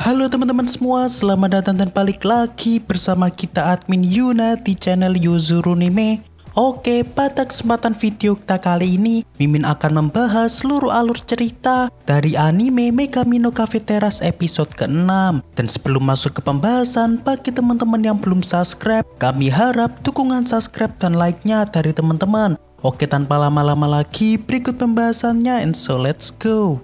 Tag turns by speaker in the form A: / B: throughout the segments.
A: Halo teman-teman semua, selamat datang dan balik lagi bersama kita admin Yuna di channel Yuzurunime. Oke, pada kesempatan video kita kali ini, Mimin akan membahas seluruh alur cerita dari anime Megami no Cafeteras episode ke-6. Dan sebelum masuk ke pembahasan, bagi teman-teman yang belum subscribe, kami harap dukungan subscribe dan like-nya dari teman-teman. Oke, tanpa lama-lama lagi, berikut pembahasannya, and so let's go.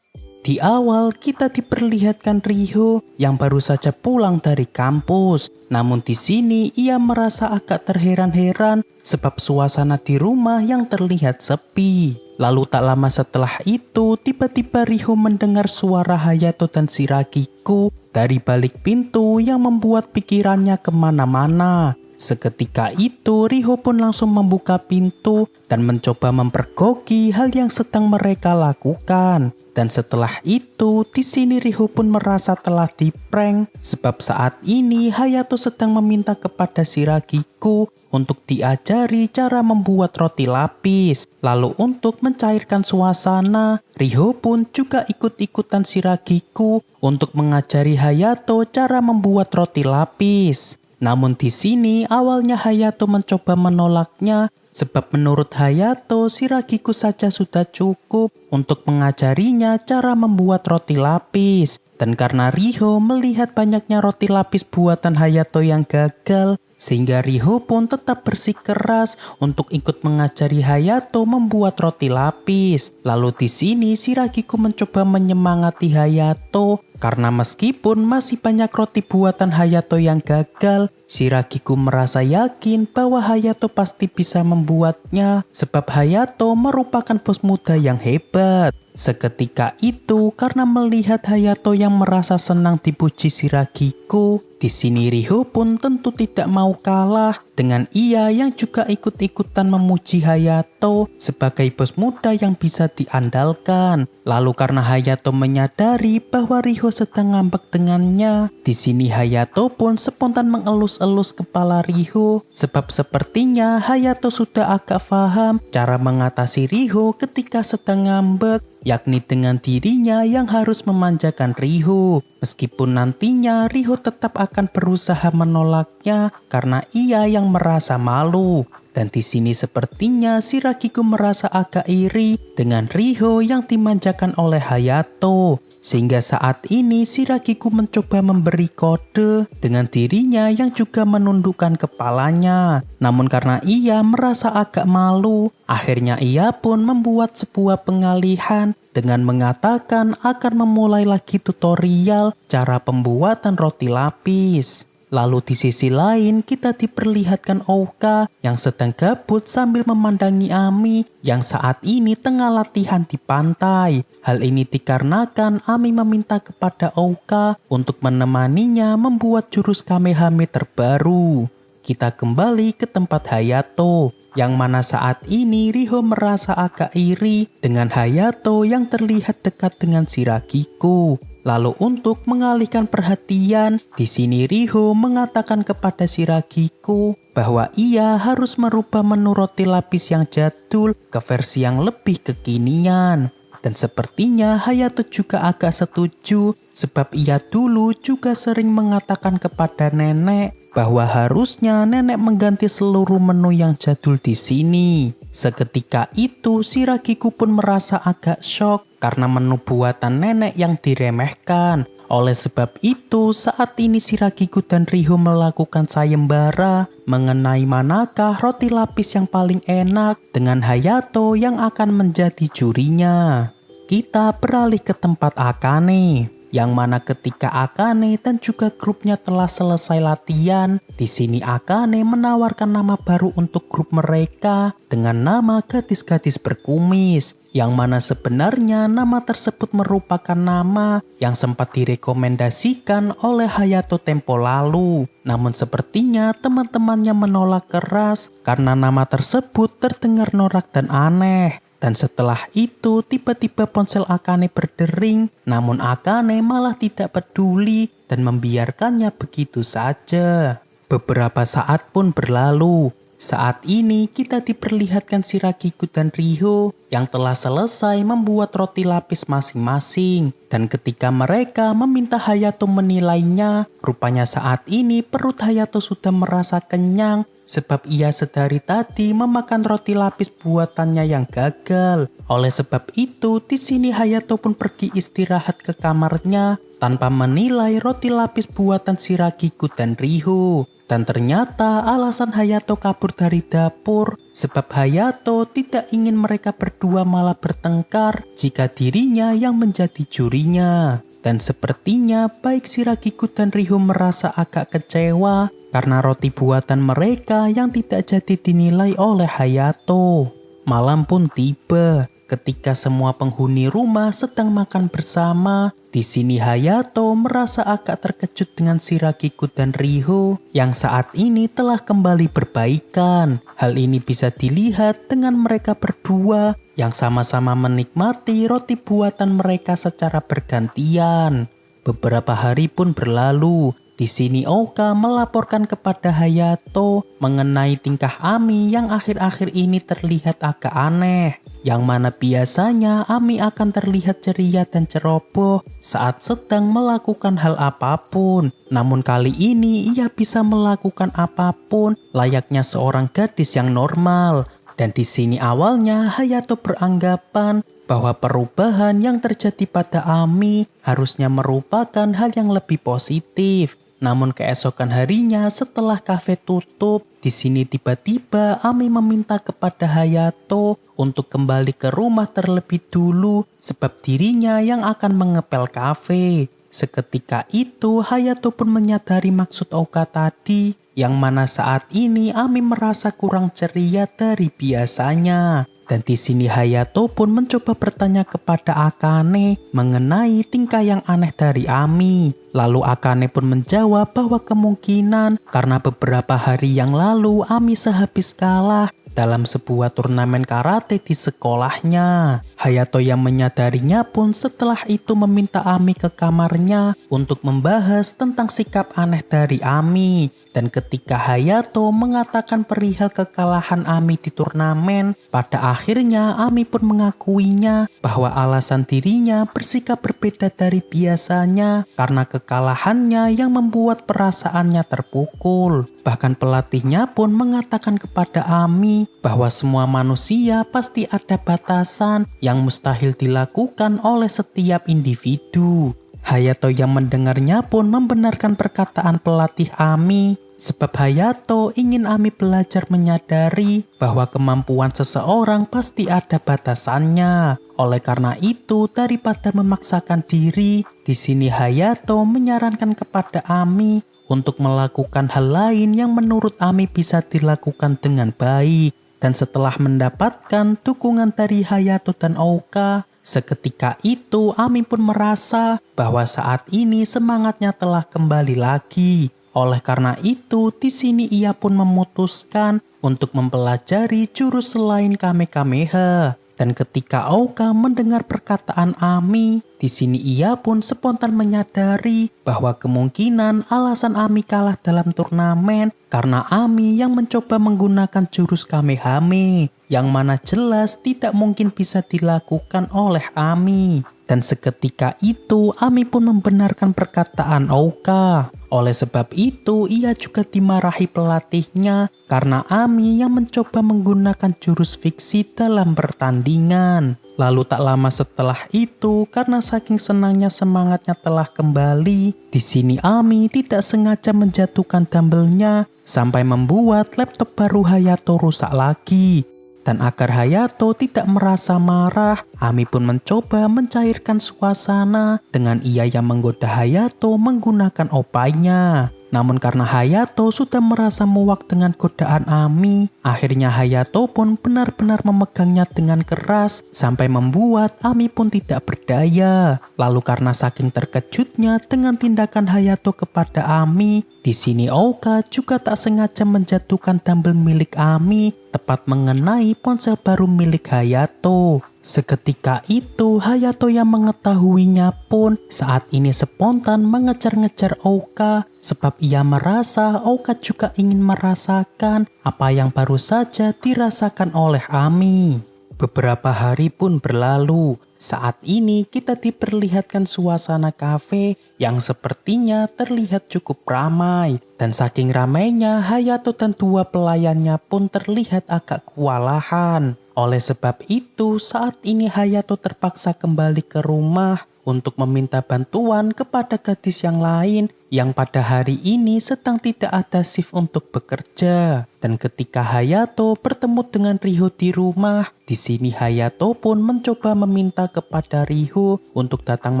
A: Di awal kita diperlihatkan Riho yang baru saja pulang dari kampus. Namun di sini ia merasa agak terheran-heran sebab suasana di rumah yang terlihat sepi. Lalu tak lama setelah itu tiba-tiba Riho mendengar suara Hayato dan Shiragiku dari balik pintu yang membuat pikirannya kemana-mana. Seketika itu Riho pun langsung membuka pintu dan mencoba mempergoki hal yang sedang mereka lakukan. Dan setelah itu, di sini Riho pun merasa telah diprank sebab saat ini Hayato sedang meminta kepada Shiragiku untuk diajari cara membuat roti lapis. Lalu untuk mencairkan suasana, Riho pun juga ikut-ikutan Shiragiku untuk mengajari Hayato cara membuat roti lapis. Namun di sini awalnya Hayato mencoba menolaknya sebab menurut Hayato Shiragiku saja sudah cukup untuk mengajarinya cara membuat roti lapis. Dan karena Riho melihat banyaknya roti lapis buatan Hayato yang gagal, sehingga Riho pun tetap bersikeras untuk ikut mengajari Hayato membuat roti lapis. Lalu di sini Shiragiku mencoba menyemangati Hayato karena meskipun masih banyak roti buatan Hayato yang gagal, Shiragiku merasa yakin bahwa Hayato pasti bisa membuatnya sebab Hayato merupakan bos muda yang hebat. Seketika itu karena melihat Hayato yang merasa senang dipuji Shiragiku, di sini Riho pun tentu tidak mau kalah dengan ia yang juga ikut-ikutan memuji Hayato sebagai bos muda yang bisa diandalkan. Lalu karena Hayato menyadari bahwa Riho sedang ngambek dengannya, di sini Hayato pun spontan mengelus-elus kepala Riho sebab sepertinya Hayato sudah agak paham cara mengatasi Riho ketika sedang ngambek, yakni dengan dirinya yang harus memanjakan Riho. Meskipun nantinya Riho tetap akan berusaha menolaknya karena ia yang merasa malu. Dan di sini sepertinya Shiragiku merasa agak iri dengan Riho yang dimanjakan oleh Hayato. Sehingga saat ini Shiragiku mencoba memberi kode dengan dirinya yang juga menundukkan kepalanya. Namun karena ia merasa agak malu, akhirnya ia pun membuat sebuah pengalihan dengan mengatakan akan memulai lagi tutorial cara pembuatan roti lapis. Lalu di sisi lain kita diperlihatkan Ouka yang sedang gabut sambil memandangi Ami yang saat ini tengah latihan di pantai. Hal ini dikarenakan Ami meminta kepada Ouka untuk menemaninya membuat jurus Kamehame terbaru. Kita kembali ke tempat Hayato, yang mana saat ini Riho merasa agak iri dengan Hayato yang terlihat dekat dengan Shiragiku. Lalu untuk mengalihkan perhatian, di sini Riho mengatakan kepada Shiragiku bahwa ia harus merubah menu roti lapis yang jadul ke versi yang lebih kekinian. Dan sepertinya Hayato juga agak setuju sebab ia dulu juga sering mengatakan kepada nenek bahwa harusnya nenek mengganti seluruh menu yang jadul di sini. Seketika itu Shiragiku pun merasa agak shock karena menu buatan nenek yang diremehkan. Oleh sebab itu saat ini Shiragiku dan Riho melakukan sayembara mengenai manakah roti lapis yang paling enak dengan Hayato yang akan menjadi jurinya. Kita beralih ke tempat Akane, yang mana ketika Akane dan juga grupnya telah selesai latihan, di sini Akane menawarkan nama baru untuk grup mereka dengan nama Gadis-Gadis Berkumis, yang mana sebenarnya nama tersebut merupakan nama yang sempat direkomendasikan oleh Hayato tempo lalu. Namun sepertinya teman-temannya menolak keras karena nama tersebut terdengar norak dan aneh. Dan setelah itu tiba-tiba ponsel Akane berdering, namun Akane malah tidak peduli dan membiarkannya begitu saja. Beberapa saat pun berlalu. Saat ini kita diperlihatkan si Ragiku dan Riho yang telah selesai membuat roti lapis masing-masing. Dan ketika mereka meminta Hayato menilainya, rupanya saat ini perut Hayato sudah merasa kenyang sebab ia sedari tadi memakan roti lapis buatannya yang gagal. Oleh sebab itu, di sini Hayato pun pergi istirahat ke kamarnya tanpa menilai roti lapis buatan si Ragiku dan Riho. Dan ternyata alasan Hayato kabur dari dapur sebab Hayato tidak ingin mereka berdua malah bertengkar jika dirinya yang menjadi jurinya. Dan sepertinya baik si Ragiku dan Riho merasa agak kecewa karena roti buatan mereka yang tidak jadi dinilai oleh Hayato. Malam pun tiba ketika semua penghuni rumah sedang makan bersama. Di sini Hayato merasa agak terkejut dengan si Ragiku dan Riho yang saat ini telah kembali berbaikan. Hal ini bisa dilihat dengan mereka berdua yang sama-sama menikmati roti buatan mereka secara bergantian. Beberapa hari pun berlalu. Di sini Oka melaporkan kepada Hayato mengenai tingkah Ami yang akhir-akhir ini terlihat agak aneh. Yang mana biasanya Ami akan terlihat ceria dan ceroboh saat sedang melakukan hal apapun. Namun kali ini ia bisa melakukan apapun layaknya seorang gadis yang normal. Dan di sini awalnya Hayato beranggapan bahwa perubahan yang terjadi pada Ami harusnya merupakan hal yang lebih positif. Namun keesokan harinya setelah kafe tutup, di sini tiba-tiba Ami meminta kepada Hayato untuk kembali ke rumah terlebih dulu sebab dirinya yang akan mengepel kafe. Seketika itu Hayato pun menyadari maksud Oka tadi, yang mana saat ini Ami merasa kurang ceria dari biasanya. Dan di sini Hayato pun mencoba bertanya kepada Akane mengenai tingkah yang aneh dari Ami. Lalu Akane pun menjawab bahwa kemungkinan karena beberapa hari yang lalu Ami sehabis kalah dalam sebuah turnamen karate di sekolahnya. Hayato yang menyadarinya pun setelah itu meminta Ami ke kamarnya untuk membahas tentang sikap aneh dari Ami. Dan ketika Hayato mengatakan perihal kekalahan Ami di turnamen, pada akhirnya Ami pun mengakuinya bahwa alasan dirinya bersikap berbeda dari biasanya karena kekalahannya yang membuat perasaannya terpukul. Bahkan pelatihnya pun mengatakan kepada Ami bahwa semua manusia pasti ada batasan yang mustahil dilakukan oleh setiap individu. Hayato yang mendengarnya pun membenarkan perkataan pelatih Ami sebab Hayato ingin Ami belajar menyadari bahwa kemampuan seseorang pasti ada batasannya. Oleh karena itu, daripada memaksakan diri, di sini Hayato menyarankan kepada Ami untuk melakukan hal lain yang menurut Ami bisa dilakukan dengan baik. Dan setelah mendapatkan dukungan dari Hayato dan Oka, seketika itu Ami pun merasa bahwa saat ini semangatnya telah kembali lagi. Oleh karena itu, di sini ia pun memutuskan untuk mempelajari jurus selain Kamehameha. Dan ketika Oka mendengar perkataan Ami, di sini ia pun spontan menyadari bahwa kemungkinan alasan Ami kalah dalam turnamen karena Ami yang mencoba menggunakan jurus Kamehameha, yang mana jelas tidak mungkin bisa dilakukan oleh Ami. Dan seketika itu Ami pun membenarkan perkataan Oka. Oleh sebab itu ia juga dimarahi pelatihnya karena Ami yang mencoba menggunakan jurus fiksi dalam pertandingan. Lalu tak lama setelah itu, karena saking senangnya semangatnya telah kembali, di sini Ami tidak sengaja menjatuhkan dumbbellnya sampai membuat laptop baru Hayato rusak lagi. Dan agar Hayato tidak merasa marah, Ami pun mencoba mencairkan suasana dengan ia yang menggoda Hayato menggunakan opainya. Namun karena Hayato sudah merasa muak dengan godaan Ami, akhirnya Hayato pun benar-benar memegangnya dengan keras sampai membuat Ami pun tidak berdaya. Lalu karena saking terkejutnya dengan tindakan Hayato kepada Ami, di sini Oka juga tak sengaja menjatuhkan dumbbell milik Ami tepat mengenai ponsel baru milik Hayato. Seketika itu Hayato yang mengetahuinya pun saat ini spontan mengejar-ngejar Ouka sebab ia merasa Ouka juga ingin merasakan apa yang baru saja dirasakan oleh Ami. Beberapa hari pun berlalu. Saat ini kita diperlihatkan suasana kafe yang sepertinya terlihat cukup ramai. Dan saking ramainya Hayato dan dua pelayannya pun terlihat agak kewalahan. Oleh sebab itu saat ini Hayato terpaksa kembali ke rumah untuk meminta bantuan kepada gadis yang lain yang pada hari ini sedang tidak ada shift untuk bekerja. Dan ketika Hayato bertemu dengan Riho di rumah, di sini Hayato pun mencoba meminta kepada Riho untuk datang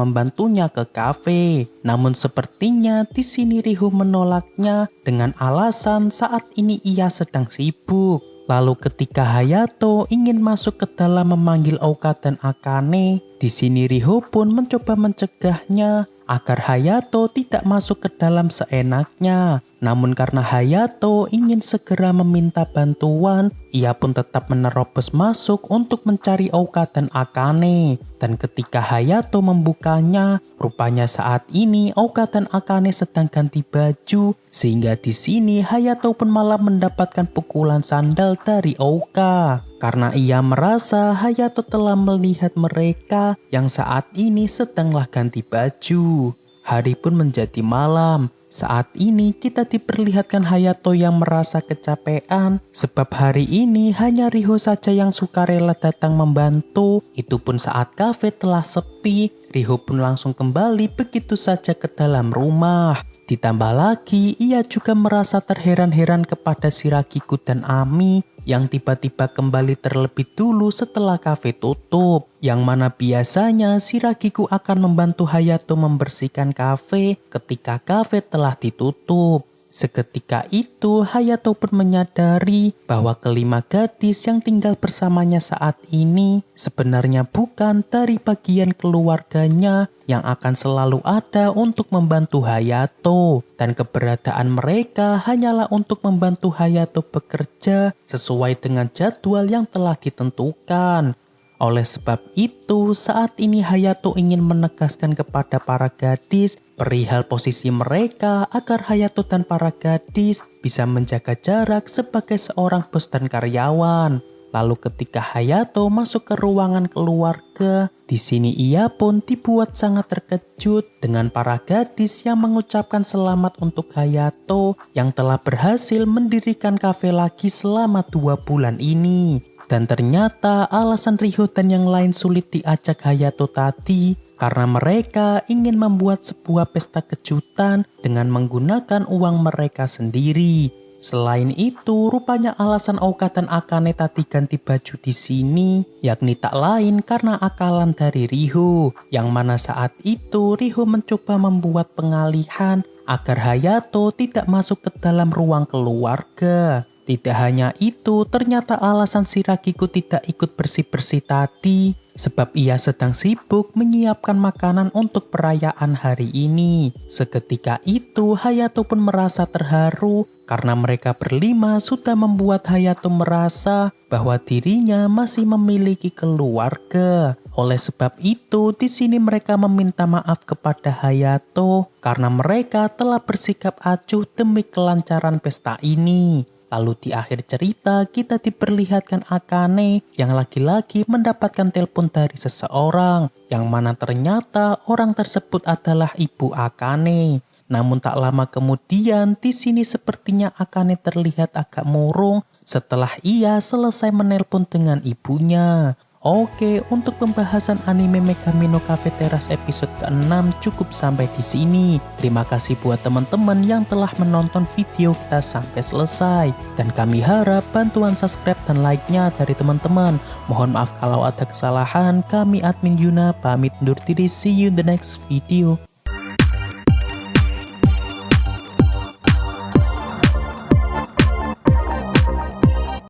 A: membantunya ke kafe. Namun sepertinya di sini Riho menolaknya dengan alasan saat ini ia sedang sibuk. Lalu ketika Hayato ingin masuk ke dalam memanggil Ouka dan Akane, di sini Riho pun mencoba mencegahnya agar Hayato tidak masuk ke dalam seenaknya. Namun karena Hayato ingin segera meminta bantuan, ia pun tetap menerobos masuk untuk mencari Ouka dan Akane. Dan ketika Hayato membukanya, rupanya saat ini Ouka dan Akane sedang ganti baju, sehingga di sini Hayato pun malah mendapatkan pukulan sandal dari Ouka. Karena ia merasa Hayato telah melihat mereka yang saat ini sedanglah ganti baju. Hari pun menjadi malam. Saat ini kita diperlihatkan Hayato yang merasa kecapean sebab hari ini hanya Riho saja yang sukarela datang membantu. Itu pun saat kafe telah sepi, Riho pun langsung kembali begitu saja ke dalam rumah. Ditambah lagi ia juga merasa terheran-heran kepada Shiragiku dan Ami yang tiba-tiba kembali terlebih dulu setelah kafe tutup. Yang mana biasanya Shiragiku akan membantu Hayato membersihkan kafe ketika kafe telah ditutup. Seketika itu Hayato pun menyadari bahwa kelima gadis yang tinggal bersamanya saat ini sebenarnya bukan dari bagian keluarganya yang akan selalu ada untuk membantu Hayato. Dan keberadaan mereka hanyalah untuk membantu Hayato bekerja sesuai dengan jadwal yang telah ditentukan. Oleh sebab itu, saat ini Hayato ingin menegaskan kepada para gadis perihal posisi mereka agar Hayato dan para gadis bisa menjaga jarak sebagai seorang bos dan karyawan. Lalu ketika Hayato masuk ke ruangan keluarga, di sini ia pun dibuat sangat terkejut dengan para gadis yang mengucapkan selamat untuk Hayato yang telah berhasil mendirikan kafe lagi selama 2 bulan ini. Dan ternyata alasan Riho dan yang lain sulit diajak Hayato tadi karena mereka ingin membuat sebuah pesta kejutan dengan menggunakan uang mereka sendiri. Selain itu, rupanya alasan Ouka dan Akane tadi ganti baju di sini yakni tak lain karena akalan dari Riho, yang mana saat itu Riho mencoba membuat pengalihan agar Hayato tidak masuk ke dalam ruang keluarga. Tidak hanya itu, ternyata alasan Shiragiku tidak ikut bersih-bersih tadi sebab ia sedang sibuk menyiapkan makanan untuk perayaan hari ini. Seketika itu Hayato pun merasa terharu karena mereka berlima sudah membuat Hayato merasa bahwa dirinya masih memiliki keluarga. Oleh sebab itu di sini mereka meminta maaf kepada Hayato karena mereka telah bersikap acuh demi kelancaran pesta ini. Lalu di akhir cerita kita diperlihatkan Akane yang lagi-lagi mendapatkan telepon dari seseorang yang mana ternyata orang tersebut adalah ibu Akane. Namun tak lama kemudian di sini sepertinya Akane terlihat agak murung setelah ia selesai menelpon dengan ibunya. Oke, untuk pembahasan anime Megami no Cafeteras episode ke-6 cukup sampai di sini. Terima kasih buat teman-teman yang telah menonton video kita sampai selesai. Dan kami harap bantuan subscribe dan like-nya dari teman-teman. Mohon maaf kalau ada kesalahan. Kami admin Yuna pamit undur diri. See you in the next video.